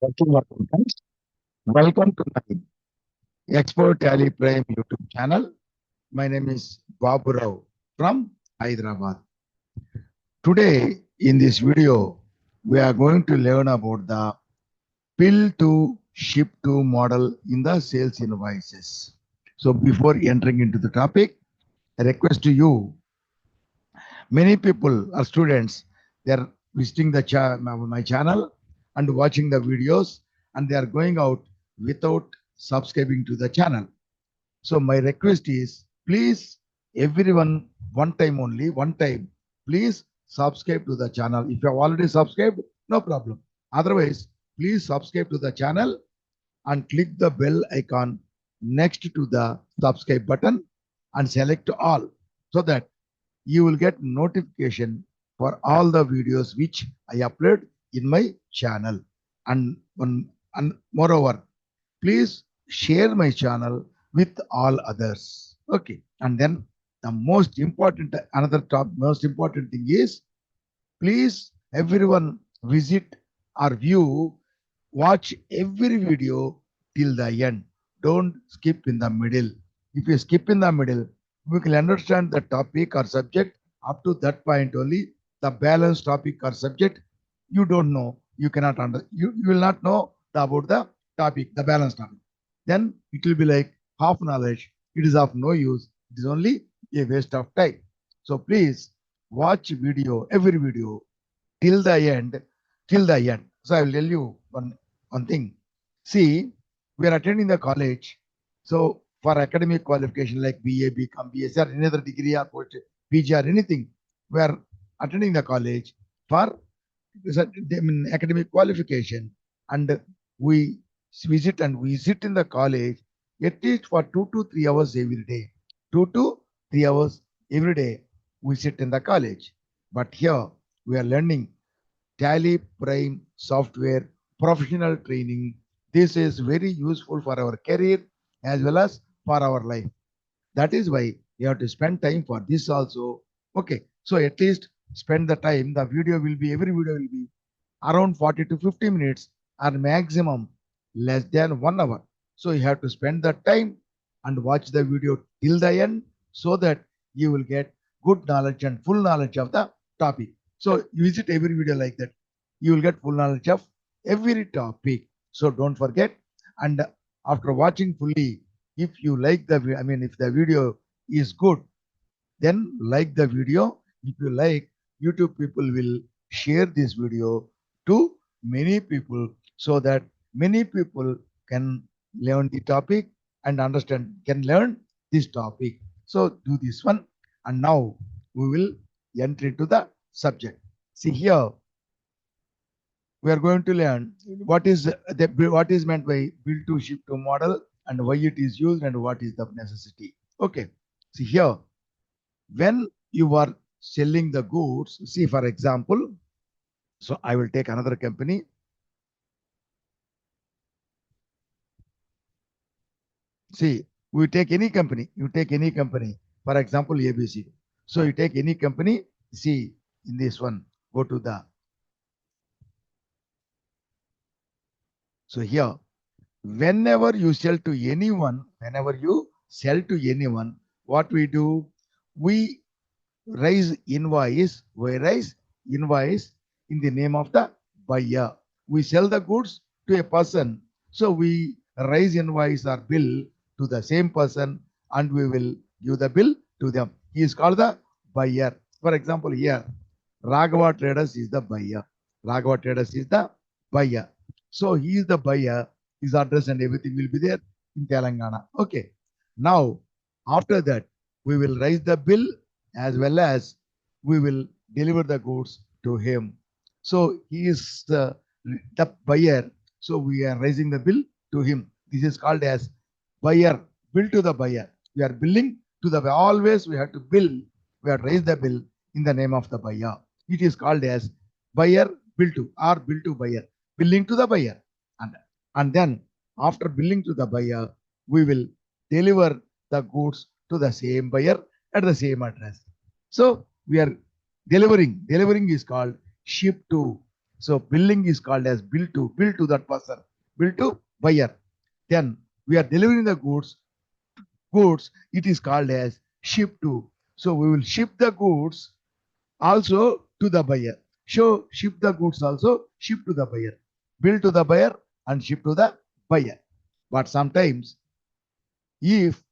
Welcome, friends. Welcome to my Expert Tally Prime YouTube channel. My name is Babu Rao from Hyderabad. Today, in this video, we are going to learn about the bill to ship to model in the sales invoices. So, before entering into the topic, I request to you, many people or students, they are visiting my channel and watching the videos, and they are going out without subscribing to the channel. So my request is, please, everyone, one time, please subscribe to the channel. If you have already subscribed, no problem. Otherwise, please subscribe to the channel and click the bell icon next to the subscribe button and select all, so that you will get notification for all the videos which I upload in my channel. And moreover, please share my channel with all others. Okay. And then the most important thing is, please everyone visit or watch every video till the end. Don't skip in the middle. If you skip in the middle, we can understand the topic or subject up to that point only. The balanced topic or subject you don't know, you cannot you will not know about the topic, the balanced topic. Then it will be like half knowledge. It is of no use. It is only a waste of time. So please watch every video till the end. So I will tell you one thing. See, we are attending the college. So for academic qualification like BA, BCom, BSc, or any other degree or post, PG or anything, we are attending the college for academic qualification, and we visit and we sit in the college at least for 2 to 3 hours every day. 2 to 3 hours every day we sit in the college. But here we are learning Tally Prime software, professional training. This is very useful for our career as well as for our life. That is why you have to spend time for this also. Okay, so at least spend the time. Every video will be around 40 to 50 minutes, or maximum less than 1 hour. So you have to spend the time and watch the video till the end, so that you will get good knowledge and full knowledge of the topic. So you visit every video like that. You will get full knowledge of every topic. So don't forget. And after watching fully, if you like if the video is good, then like the video. If you like, YouTube people will share this video to many people, so that many people can learn the topic and can learn this topic. So do this one. And now we will enter into the subject. See here, we are going to learn what is meant by bill to ship to model, and why it is used, and what is the necessity. Okay. See here, when you are selling the goods, see, for example, so I will take another company. See, we take any company. You take any company. For example, ABC. So you take any company. See, in this one, go to the. So here, whenever you sell to anyone, what we do, we raise invoice. We raise invoice in the name of the buyer. We sell the goods to a person. So we raise invoice or bill to the same person, and we will give the bill to them. He is called the buyer. For example, here, Raghava Traders is the buyer. Raghava Traders is the buyer. So he is the buyer. His address and everything will be there in Telangana. Okay. Now, after that, we will raise the bill, as well as we will deliver the goods to him. So he is the buyer. So we are raising the bill to him. This is called as buyer, bill to the buyer. We are billing to the buyer. Always we have to bill. We have to raise the bill in the name of the buyer. It is called as buyer bill to, or bill to buyer, billing to the buyer. And then after billing to the buyer, we will deliver the goods to the same buyer at the same address. So we are delivering. Delivering is called ship to. So billing is called as bill to that person, bill to buyer. Then we are delivering the goods, it is called as ship to. So we will ship the goods also to the buyer. So ship the goods also, ship to the buyer. Bill to the buyer and ship to the buyer. But sometimes if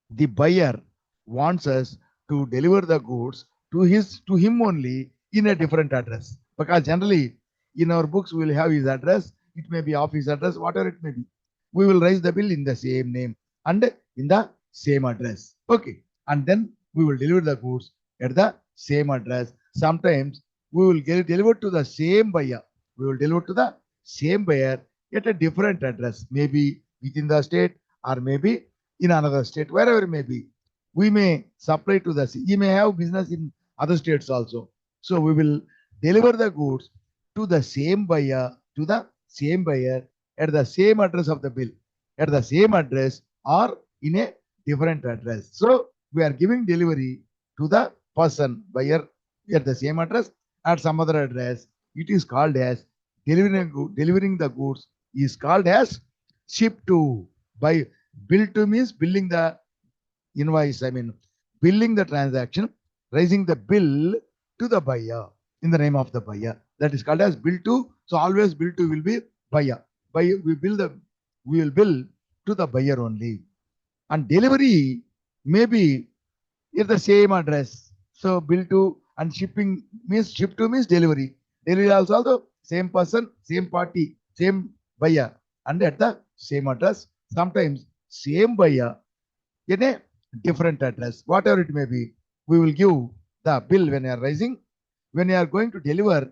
the buyer wants us to deliver the goods to him only in a different address, because generally in our books we will have his address, it may be office address, whatever it may be, we will raise the bill in the same name and in the same address. Okay, and then we will deliver the goods at the same address. Sometimes we will get it delivered to the same buyer, we will deliver to the same buyer at a different address, maybe within the state or maybe in another state, wherever it may be. We may supply to the, he may have business in other states also. So we will deliver the goods to the same buyer, at the same address of the bill, at the same address or in a different address. So we are giving delivery to the person, buyer at the same address, at some other address. It is called as delivering the goods is called as ship to. By bill to means billing the invoice, billing the transaction, raising the bill to the buyer in the name of the buyer. That is called as bill to. So always bill to will be buyer. We will bill to the buyer only. And delivery may be at the same address. So bill to and shipping means ship to means delivery. Delivery also same person, same party, same buyer, and at the same address. Sometimes same buyer in a different address, whatever it may be. We will give the bill when you are raising. When you are going to deliver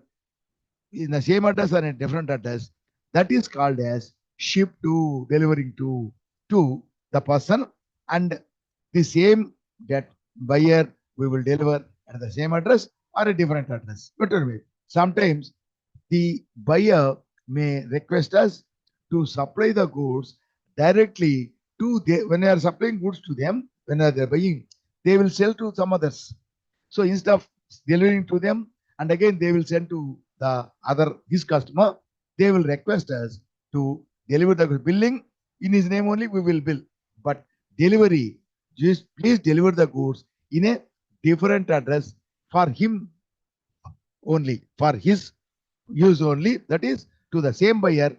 in the same address or in a different address, that is called as ship to, delivering to the person, and the same that buyer we will deliver at the same address or a different address. Whatever way. Sometimes the buyer may request us to supply the goods directly to when they are supplying goods to them, when they are buying, they will sell to some others. So instead of delivering to them, and again they will send to the other his customer, they will request us to deliver the billing in his name only. We will bill, but delivery, just please deliver the goods in a different address for him only, for his use only. That is to the same buyer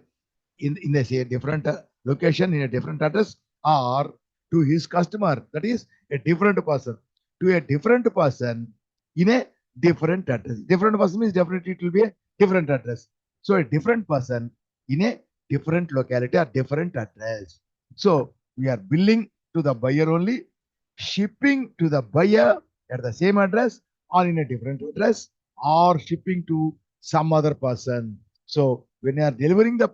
in a say different location in a different address, or to his customer, that is a different person, to a different person in a different address. Different person means definitely it will be a different address. So a different person in a different locality or different address. So we are billing to the buyer only, shipping to the buyer at the same address or in a different address, or shipping to some other person. So when you are delivering the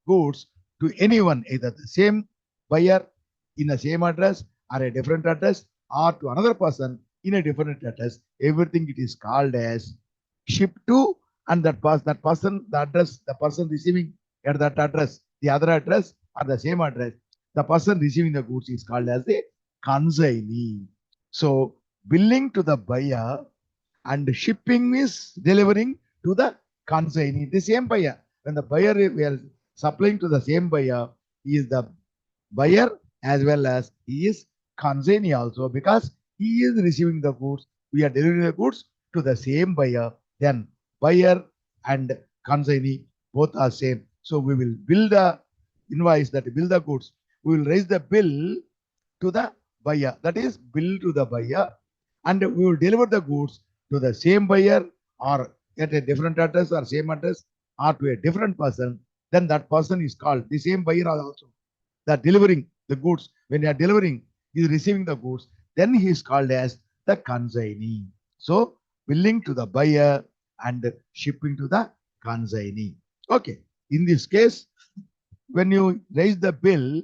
goods to anyone, either the same buyer in the same address or a different address, or to another person in a different address, everything it is called as ship to, and that person, the address, the person receiving at that address, the other address or the same address, the person receiving the goods is called as a consignee. So billing to the buyer and shipping is delivering to the consignee, the same buyer. When the buyer we are supplying to the same buyer, he is the buyer as well as he is consignee also, because he is receiving the goods. We are delivering the goods to the same buyer. Then buyer and consignee both are same. So we will bill the invoice, that bill the goods. We will raise the bill to the buyer, that is bill to the buyer, and we will deliver the goods to the same buyer or at a different address or same address or to a different person. Then that person is called the same buyer also, that delivering the goods. When you are delivering, he is receiving the goods, then he is called as the consignee. So billing to the buyer and shipping to the consignee. Okay, in this case, when you raise the bill,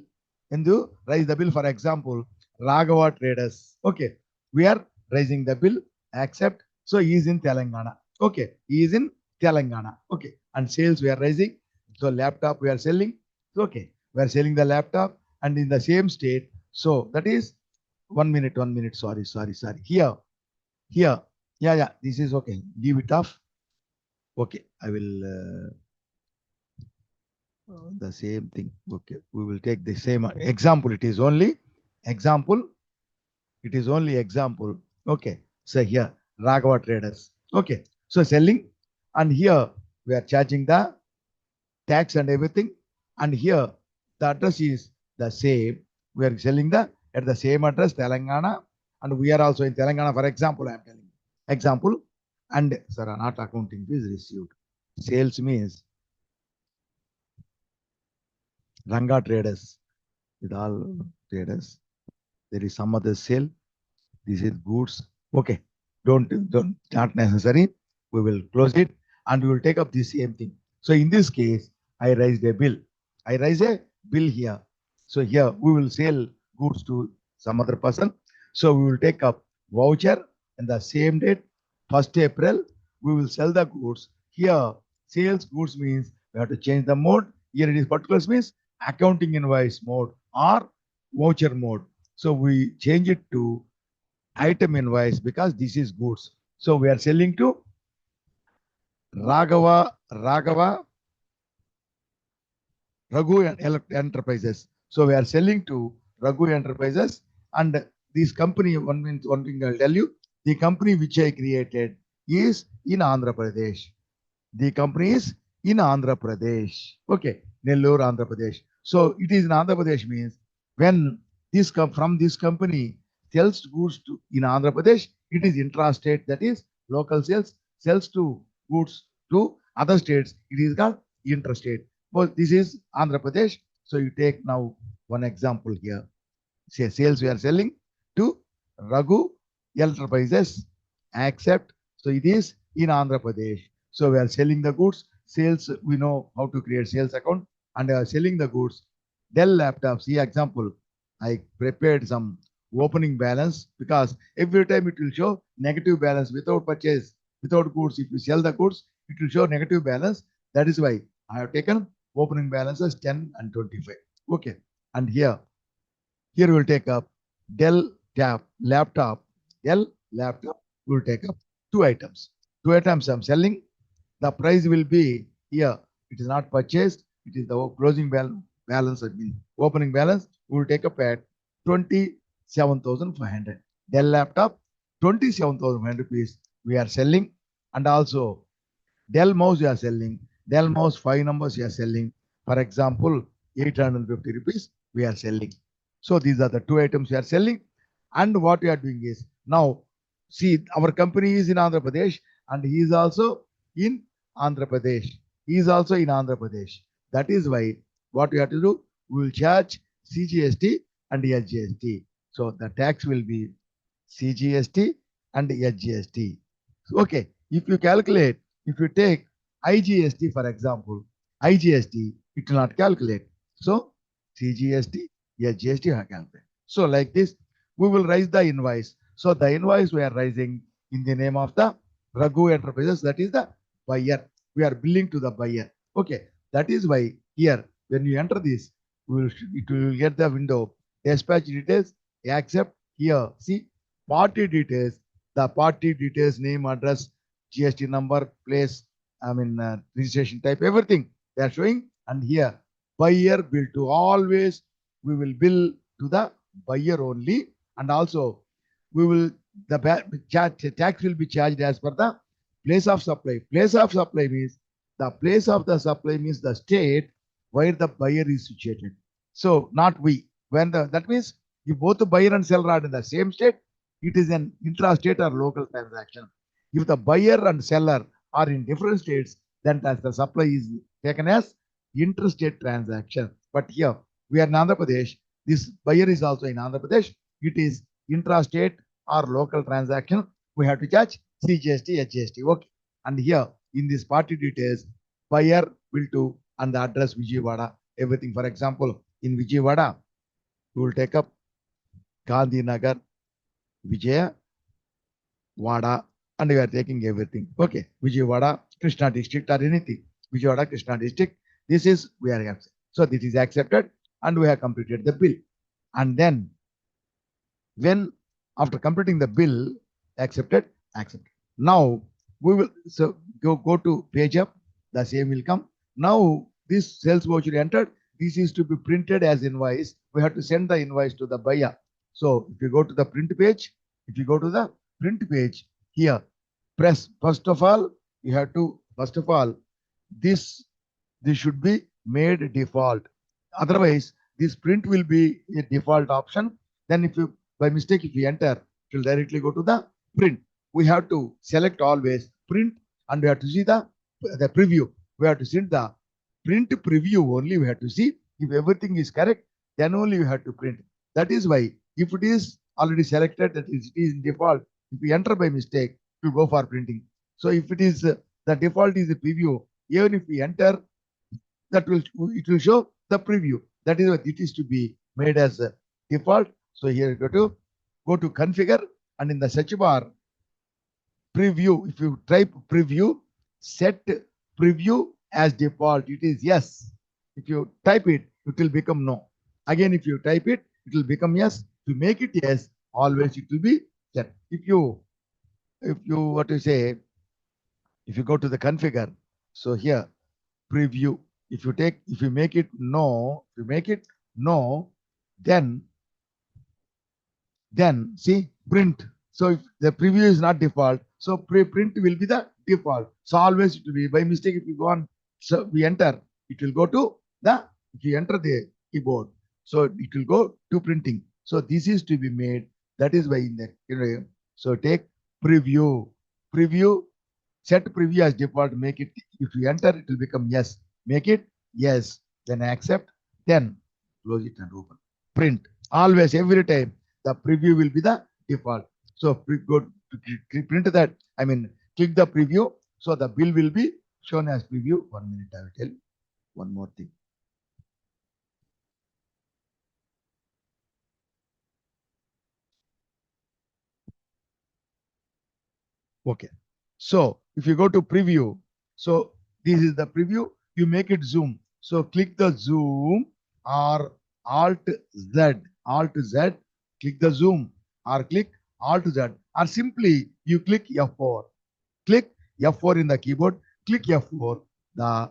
for example, Raghava Traders. Okay, we are raising the bill, accept. So he is in Telangana. Okay, he is in Telangana. Okay, and sales we are raising. So laptop we are selling. Okay, we are selling the laptop and in the same state. So that is 1 minute. Sorry. Here. Yeah. This is okay. Leave it off. Okay, I will the same thing. Okay, we will take the same example. It is only example. It is only example. Okay, so here Raghava Traders. Okay, so selling, and here we are charging the tax and everything, and here the address is the same. We are selling the at the same address, Telangana, and we are also in Telangana. For example, I am telling example, and sir, not accounting fees received. Sales means Ranga Traders with all traders. There is some other sale. This is goods. Okay, don't not necessary. We will close it and we will take up the same thing. So in this case, I raised a bill. I raise a bill here. So here we will sell goods to some other person. So we will take up voucher and the same date, 1st April, we will sell the goods. Here, sales goods means we have to change the mode. Here it is particulars means accounting invoice mode or voucher mode. So we change it to item invoice because this is goods. So we are selling to Raghava Raghu Enterprises. So we are selling to Raghu Enterprises, and this company, one thing I'll tell you, the company which I created is in Andhra Pradesh. The company is in Andhra Pradesh. Okay, Nellore, Andhra Pradesh. So it is in Andhra Pradesh means when this from this company sells goods to in Andhra Pradesh, it is intrastate, that is local sales, sells to goods to other states. It is called intrastate. But this is Andhra Pradesh. So you take now one example here. Say sales we are selling to Raghu Enterprises. Accept. So it is in Andhra Pradesh. So we are selling the goods. Sales, we know how to create sales account, and selling the goods. Dell laptops. See example. I prepared some opening balance because every time it will show negative balance without purchase, without goods. If you sell the goods, it will show negative balance. That is why I have taken opening balances 10 and 25. Okay. And here we will take up Dell laptop. Dell laptop will take up two items. Two items I'm selling. The price will be here. It is not purchased. It is the closing balance. I mean, opening balance. We will take up at 27,500. Dell laptop, 27,500 rupees. We are selling, and also Dell mouse you are selling. Dell mouse 5 numbers you are selling. For example, 850 rupees we are selling. So these are the two items we are selling. And what we are doing is now see our company is in Andhra Pradesh and he is also in Andhra Pradesh. He is also in Andhra Pradesh. That is why what we have to do, we will charge CGST and SGST. So the tax will be CGST and SGST. Okay, if you calculate, if you take IGST for example, IGST, it will not calculate. So CGST, SGST have calculate. So like this, we will raise the invoice. So the invoice we are raising in the name of the Raghu Enterprises, that is the buyer. We are billing to the buyer. Okay, that is why here when you enter this, it will get the window dispatch details, accept here. See party details, the party details, name, address, GST number, place, registration type, everything they are showing. And here, buyer bill to always, we will bill to the buyer only. And also, we will, the tax will be charged as per the place of supply. Place of supply means, the place of the supply means the state where the buyer is situated. So, not we. That means, if both the buyer and seller are in the same state, it is an intrastate or local transaction. If the buyer and seller are in different states, then the supply is taken as interstate transaction. But here we are in Andhra Pradesh. This buyer is also in Andhra Pradesh. It is intrastate or local transaction. We have to charge CGST, HGST. Okay. And here in this party details, buyer will to and the address Vijayawada, everything. For example, in Vijayawada, we will take up Gandhi Nagar, Vijayawada, and we are taking everything. Okay, Vijayawada, Krishna district or anything. Vijayawada, Krishna district. This is we are accepted. So this is accepted and we have completed the bill. And then when after completing the bill, accepted. Now we will go to page up, the same will come. Now this sales voucher entered, this is to be printed as invoice. We have to send the invoice to the buyer. So if you go to the print page, if you go to the print page here, press first of all, you have to first of all this should be made default. Otherwise, this print will be a default option. Then if you by mistake if you enter, it will directly go to the print. We have to select always print, and we have to see the preview. We have to see the print preview only. We have to see if everything is correct, then only we have to print. That is why if it is already selected, that is it is in default. If we enter by mistake, it will go for printing. So if it is the default is the preview, even if we enter, that will it will show the preview. That is what it is to be made as a default. So here you go to configure, and in the search bar preview, if you type preview, set preview as default, it is yes. If you type it, it will become no. Again, if you type it, it will become yes. To make it yes, always it will be set. If you what to say, if you go to the configure, so here preview, if you make it no, then see print. So if the preview is not default, so print will be the default. So always it will be by mistake. If you go on, so we enter, it will go to the, if you enter the keyboard, so it will go to printing. So this is to be made. That is why in the, so take preview, set preview as default, make it, if you enter, it will become yes. Make it yes, then accept, then close it and open. Print. Always, every time, the preview will be the default. So go to print that, I mean, click the preview. So the bill will be shown as preview. 1 minute, I will tell one more thing. Okay. So if you go to preview, so this is the preview, you make it zoom. So click the zoom or Alt Z, click the zoom, or click Alt Z, or simply you click F4. Click F4 in the keyboard, click F4, the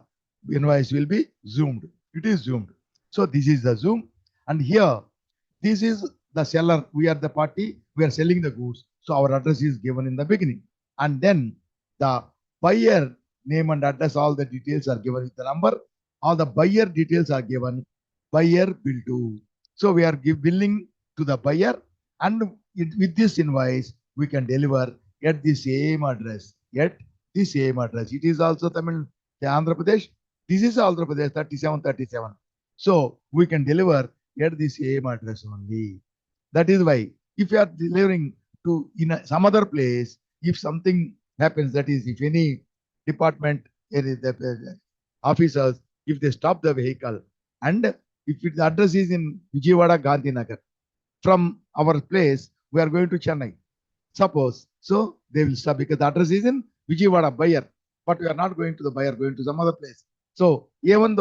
invoice will be zoomed. It is zoomed. So this is the zoom, and here, this is the seller. We are the party, we are selling the goods. So our address is given in the beginning. And then the buyer name and address, all the details are given with the number. All the buyer details are given. Buyer bill to. So we are billing to the buyer, and with this invoice, we can deliver at the same address. It is also Tamil, Andhra Pradesh. This is Andhra Pradesh 3737. So we can deliver at the same address only. That is why if you are delivering to some other place, if something happens, that is, if any department, the officers, if they stop the vehicle, and if the address is in Vijayawada, Gandhinagar, from our place, we are going to Chennai. Suppose, so they will stop because the address is in Vijayawada buyer, but we are not going to the buyer, going to some other place. So even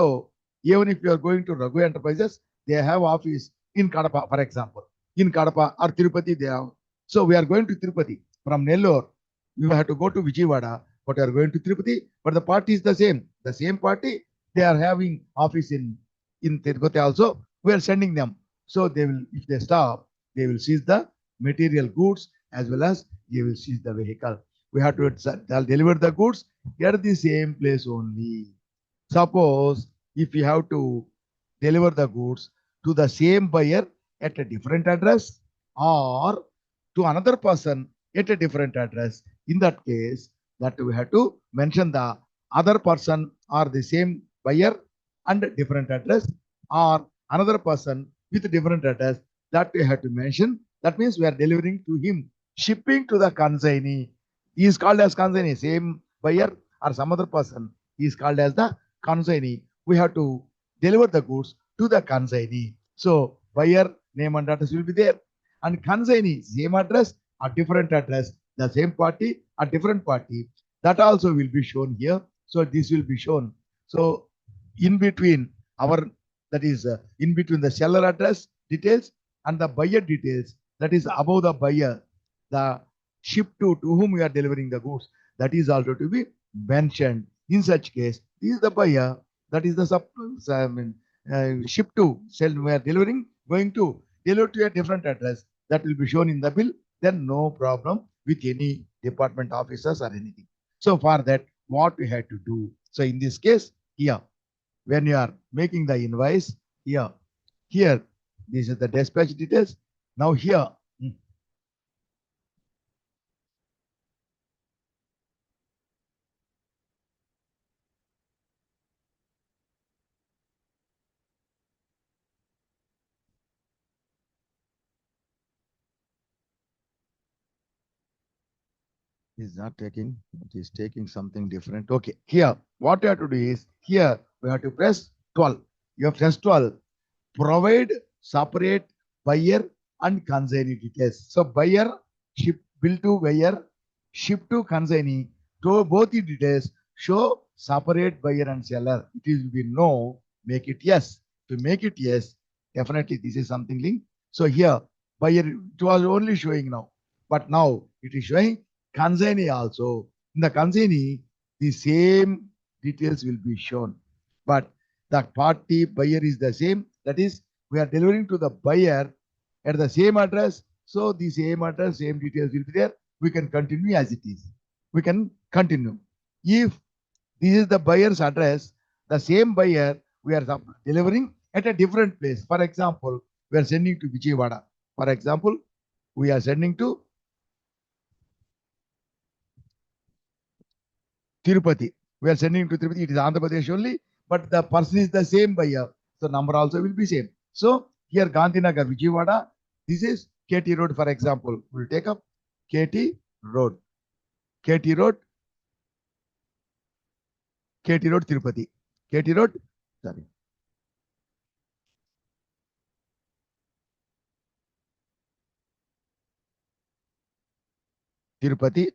if you are going to Raghu Enterprises, they have office in Kadapa, for example. In Kadapa or Tirupati, they have. So we are going to Tirupati. From Nellore, you have to go to Vijayawada, but you are going to Tirupati, but the party is the same. The same party, they are having office in Tirupati also. We are sending them. So they will, if they stop, they will seize the material goods as well as they will seize the vehicle. We have to deliver the goods at the same place only. Suppose if you have to deliver the goods to the same buyer at a different address, or to another person at a different address, in that case, that we have to mention the other person or the same buyer and different address, or another person with a different address, that we have to mention. That means we are delivering to him, shipping to the consignee. He is called as consignee. Same buyer or some other person, he is called as the consignee. We have to deliver the goods to the consignee. So buyer name and address will be there, and consignee same address or different address, the same party or different party, that also will be shown here. So this will be shown. So in between that is in between the seller address details and the buyer details, that is above the buyer, the ship to whom we are delivering the goods, that is also to be mentioned. In such case, this is the buyer, that is the ship to sell, we are delivering, going to deliver to a different address, that will be shown in the bill. Then no problem with any department officers or anything. So for that, what we had to do? So in this case, here, when you are making the invoice, here, this is the dispatch details. Now here, is not taking, it is taking something different. Okay, here, what you have to do is, here, we have to press 12. You have press 12. Provide separate buyer and consignee details. So buyer, ship, bill to buyer, ship to consignee, to both the details, show separate buyer and seller. It is be no, make it yes. To make it yes, definitely this is something linked. So here, buyer, it was only showing now, but now it is showing consignee also. In the consignee, the same details will be shown, but the party buyer is the same. That is, we are delivering to the buyer at the same address. So the same address, same details will be there. We can continue as it is. We can continue. If this is the buyer's address, the same buyer we are delivering at a different place. For example, we are sending to Vijayawada. For example, we are sending to Tirupati. We are sending to Tirupati. It is Andhra Pradesh only, but the person is the same buyer. So number also will be same. So here Gandhinagar, Vijayawada. This is KT Road, for example. We'll take up KT Road. KT Road. KT Road, Tirupati. KT Road, sorry. Tirupati.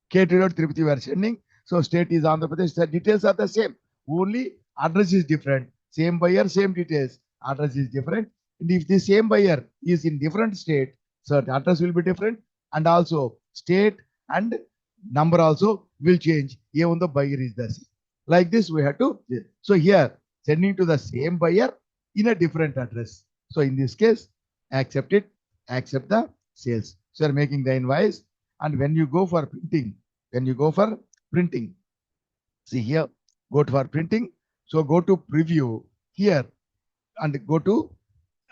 KT Road, Tirupati, we are sending. So state is Andhra Pradesh. The details are the same. Only address is different. Same buyer, same details. Address is different. And if the same buyer is in different state, so the address will be different. And also state and number also will change. Even the buyer is the same. Like this, we have to. So here, sending to the same buyer in a different address. So in this case, accept it, accept the sales. So you're making the invoice. And when you go for printing, see here, go to for printing. So go to preview here and go to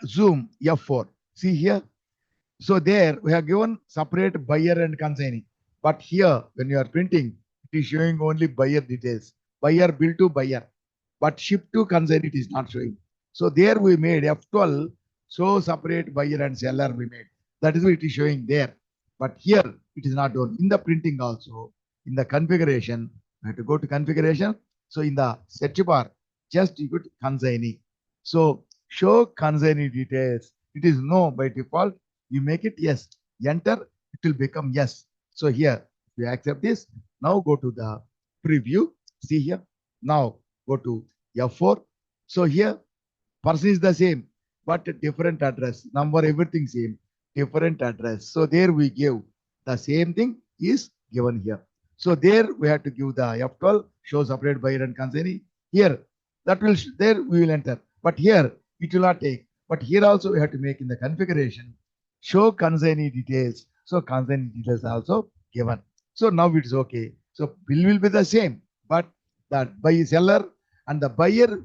zoom F4. See here. So there we have given separate buyer and consignee. But here, when you are printing, it is showing only buyer details. Buyer, bill to buyer. But ship to consignee, it is not showing. So there we made F12. So separate buyer and seller we made. That is what it is showing there. But here it is not done. In the printing also, in the configuration, we have to go to configuration. So in the search bar, just you put consignee. So show consignee details. It is no by default. You make it yes. Enter, it will become yes. So here, you accept this. Now go to the preview. See here. Now go to F4. So here, person is the same, but different address. Number, everything same. Different address. So there we give the same thing is given here. So there we have to give the F12, show separate buyer and consignee. Here, that will, there we will enter. But here, it will not take. But here also we have to make in the configuration, show consignee details. So consignee details also given. So now it's okay. So bill will be the same, but the buyer seller and the buyer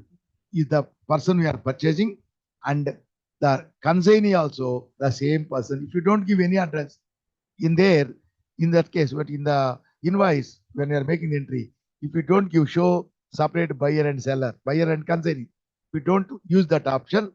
is the person we are purchasing, and the consignee also the same person. If you don't give any address in there, in that case, but in the invoice, when you are making the entry, if you don't give show separate buyer and seller, buyer and consignee, we don't use that option.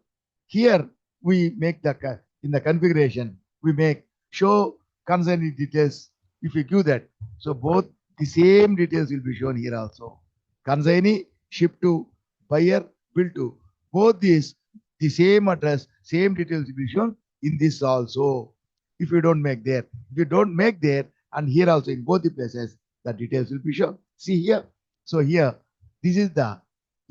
Here we make the in the configuration, we make show consignee details. If you give that, so both the same details will be shown here also. Consignee, ship to, buyer, bill to, both these the same address, same details will be shown in this also. If you don't make there, if you don't make there, and here also in both the places, the details will be shown. See here. So here, this is the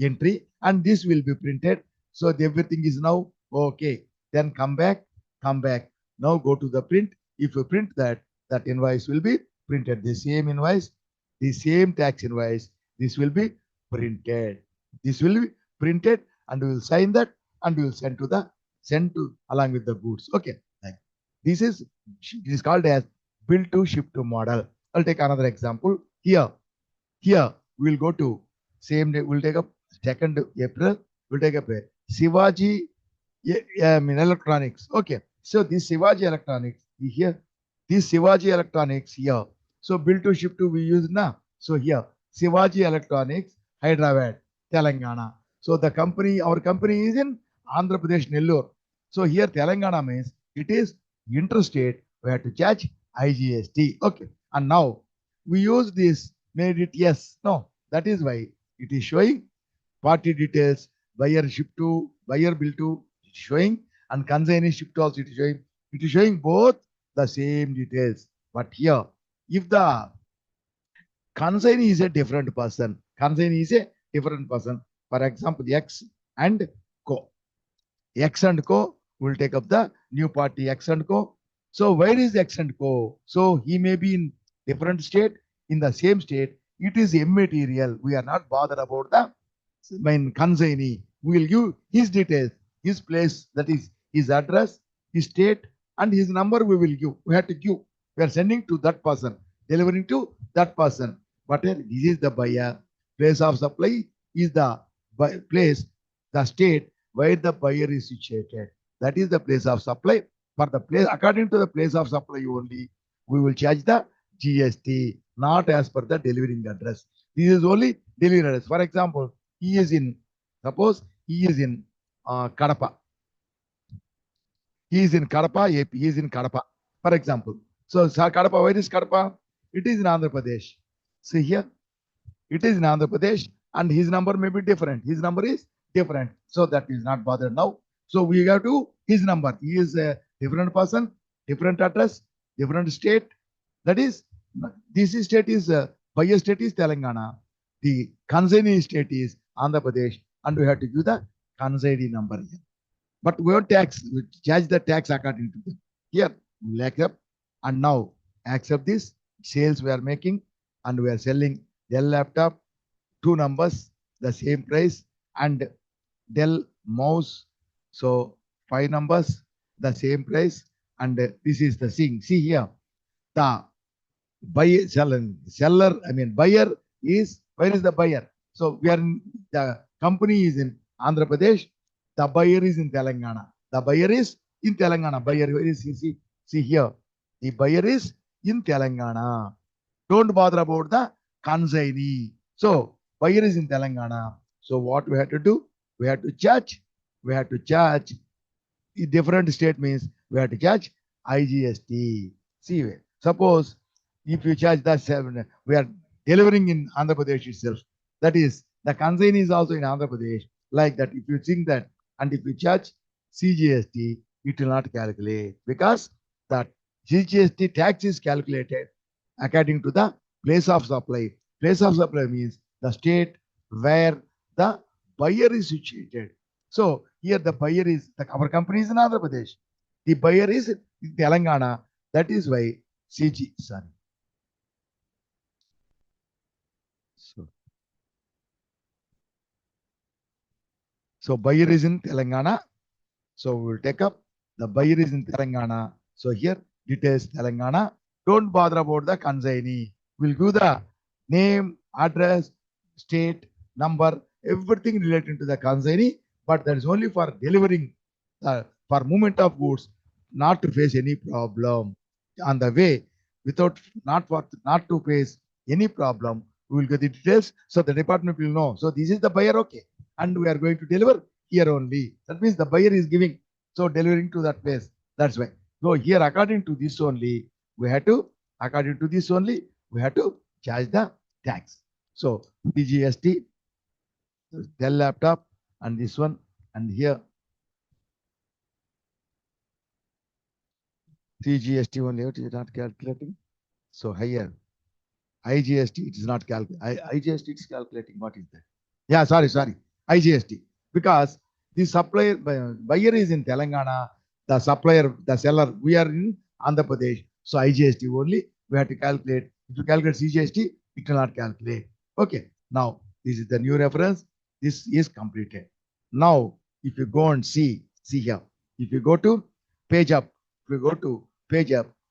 entry, and this will be printed. So everything is now okay. Then come back. Now go to the print. If you print that, that invoice will be printed. The same invoice, the same tax invoice, this will be printed. This will be printed and we will sign that and we will send to along with the goods. Okay. Like this is called as bill to ship to model. I'll take another example. Here we'll go to same day, we'll take up 2nd April, we'll take up a Shivaji electronics. Okay. So this Shivaji electronics here, this Shivaji electronics here. So bill to ship to we use now. So here Shivaji electronics, Hyderabad, Telangana. So the company, our company is in Andhra Pradesh, Nellore. So here Telangana means it is interstate. We have to charge IGST. Okay. And now we use this, made it yes. No, that is why it is showing party details, buyer ship to, buyer bill to, it is showing, and consignee ship to also it is showing. It is showing both the same details. But here, if the consignee is a different person, consignee is a different person. For example, X and Co. X and Co will take up the new party X and Co. So where is X and Co? So he may be in different state, in the same state. It is immaterial. We are not bothered about the main consignee. We will give his details, his place, that is his address, his state, and his number we will give. We have to give. We are sending to that person, delivering to that person. But this is the buyer. Place of supply is the place, the state where the buyer is situated. That is the place of supply. For the place, according to the place of supply only, we will charge the GST, not as per the delivering address. This is only delivery address. For example, he is in, suppose he is in Kadapa. He is in Kadapa, AP. He is in Kadapa, for example. So Kadapa, where is Kadapa? It is in Andhra Pradesh. See here, it is in Andhra Pradesh, and his number may be different. His number is different. So that is not bothered now. So we have to his number. He is a different person, different address, different state. That is, this state is buyer state is Telangana. The consignee state is Andhra Pradesh, and we have to give the consignee number here. But we won't tax, we charge the tax according to them. Here, we'll accept, and now accept this sales we are making, and we are selling Dell laptop, 2 numbers, the same price, and Dell mouse, so 5 numbers, the same price, and this is the thing. See here, the buyer, buyer is, where is the buyer? So we are in, the company is in Andhra Pradesh, the buyer is in Telangana. The buyer is in Telangana. Buyer, where is he? See here, the buyer is in Telangana. Don't bother about the consignee. So buyer is in Telangana. So what we have to do? We have to charge. We have to charge. A different state means we have to charge IGST. See, suppose if you charge that 7, we are delivering in Andhra Pradesh itself. That is, the consignee is also in Andhra Pradesh. Like that, if you think that, and if you charge CGST, it will not calculate, because that GST tax is calculated according to the place of supply. Place of supply means the state where the buyer is situated. So here the buyer is, our company is in Andhra Pradesh. The buyer is in Telangana. That is why CG, sorry. So buyer is in Telangana. So we will take up the buyer is in Telangana. So here details Telangana. Don't bother about the consignee. We'll give the name, address, state, number, everything related to the consignee, but that is only for delivering, for movement of goods, not to face any problem on the way. Without, not to face any problem, we will get the details so the department will know. So this is the buyer, okay, and we are going to deliver here only. That means the buyer is giving, so delivering to that place. That's why. So here, according to this only, we have to, according to this only, we have to charge the tax. So GST, Dell laptop, and this one, and here CGST only, it is not calculating. So here IGST, it is not calculating. IGST is calculating. What is that? Yeah, sorry, IGST, because the supplier, buyer is in Telangana, the supplier, the seller, we are in Andhra Pradesh. So IGST only we have to calculate If you calculate CGST, it will not calculate. Okay. Now, this is the new reference. This is completed. Now, if you go and see here. If you go to page up,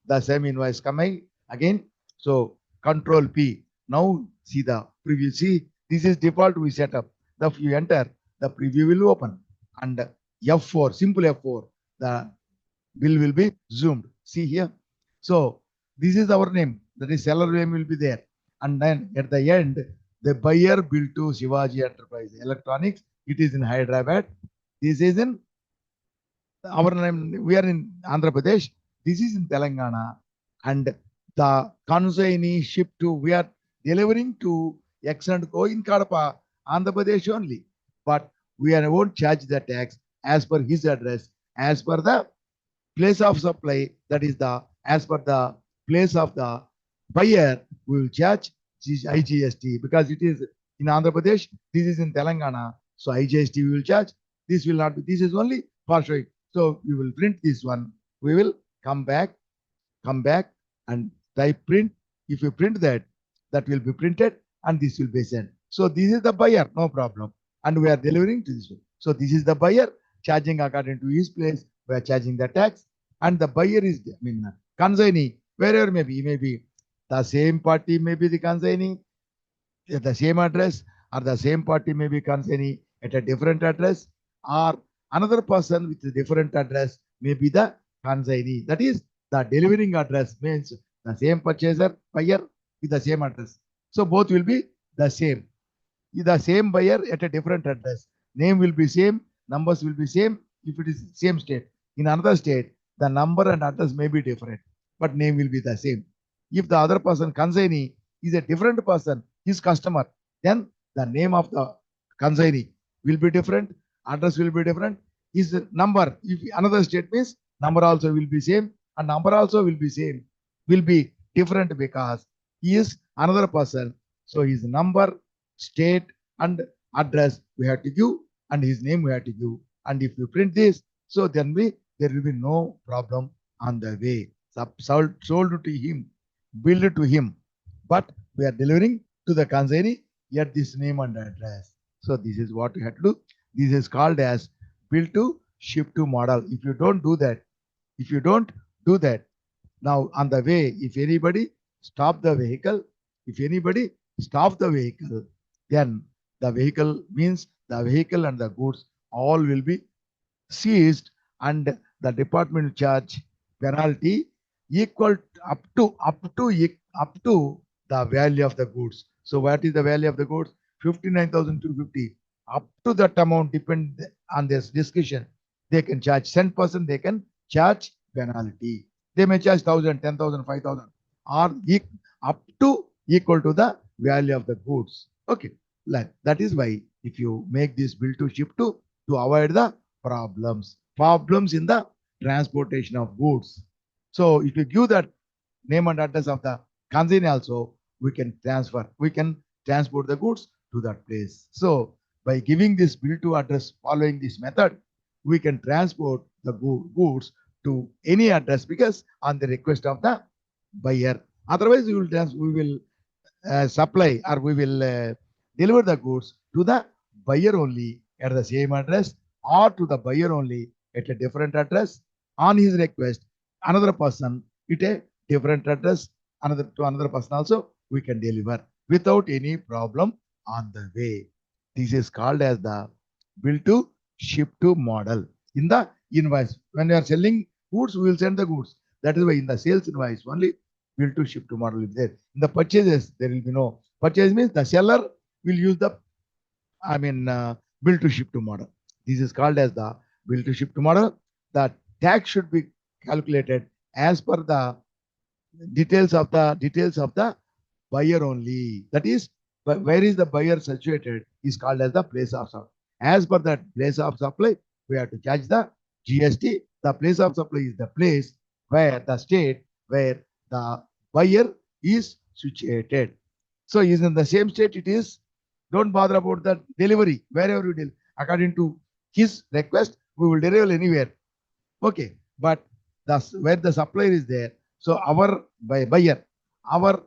the same invoice coming again. So Control P. Now see the preview. See, this is default we set up. If you enter, the preview will open. And F4, simple F4, the bill will be zoomed. See here. So this is our name. That is seller name will be there. And then at the end, the buyer bill to Shivaji Enterprise Electronics. It is in Hyderabad. This is in our name. We are in Andhra Pradesh. This is in Telangana. And the consignee ship to, we are delivering to X and Co in Kadapa, Andhra Pradesh only. But we won't charge the tax as per his address, as per the place of supply, that is the as per the place of the buyer, we will charge IGST because it is in Andhra Pradesh, this is in Telangana. So IGST we will charge. This will not be, this is only for showing. So we will print this one. We will come back and type print. If you print that, that will be printed and this will be sent. So this is the buyer, no problem. And we are delivering to this one. So this is the buyer charging according to his place. We are charging the tax. And the buyer is, consignee, wherever may be the same party may be the consignee at the same address, or the same party may be consignee at a different address, or another person with a different address may be the consignee. That is, the delivering address means the same purchaser, buyer with the same address. So both will be the same. The same buyer at a different address. Name will be same, numbers will be same if it is same state. In another state, the number and address may be different, but name will be the same. If the other person, consignee, is a different person, his customer, then the name of the consignee will be different, address will be different. His number, if another state means number also will be same, and number also will be same, will be different because he is another person. So his number, state, and address we have to give, and his name we have to give. And if you print this, so then there will be no problem on the way. Sold to him, billed to him, but we are delivering to the consignee at this name and address. So this is what we have to do. This is called as bill to ship to model. If you don't do that, now on the way, if anybody stop the vehicle, then the vehicle means the vehicle and the goods all will be seized, and the department will charge penalty equal up to the value of the goods. So what is the value of the goods? 59,250. Up to that amount, depend on this discussion. They can charge 10%, they can charge penalty. They may charge 1,000, 10,000, 5,000, or up to equal to the value of the goods. Okay. That is why if you make this bill to ship to avoid the problems in the transportation of goods. So if you give that name and address of the consignee also, we can transport the goods to that place. So by giving this bill to address following this method, we can transport the goods to any address because on the request of the buyer. Otherwise, we will supply, or we will deliver the goods to the buyer only at the same address, or to the buyer only at a different address. On his request, another person at a different address, to another person also, we can deliver without any problem on the way. This is called as the bill to ship to model. In the invoice, when you are selling goods, we will send the goods. That is why in the sales invoice only bill to ship to model is there. In the purchases, there will be no purchase, means the seller will use the bill to ship to model. This is called as the bill to ship to model. The tax should be calculated as per the details of the buyer only. That is, where is the buyer situated is called as the place of supply. As per that place of supply, we have to charge the GST. The place of supply is the place where the state where the buyer is situated. So is in the same state it is. Don't bother about the delivery. Wherever you deliver, according to his request, we will deliver anywhere. Okay, but where the supplier is there, so our buyer, our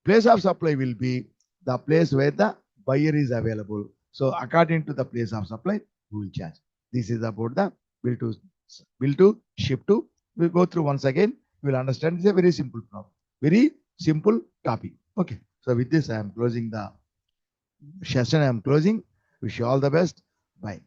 Place of supply will be the place where the buyer is available. So according to the place of supply, we will charge. This is about the bill to ship to. We'll go through once again. We'll understand. It's a very simple problem. Very simple topic. Okay. So with this, I am closing the session. I am closing. Wish you all the best. Bye.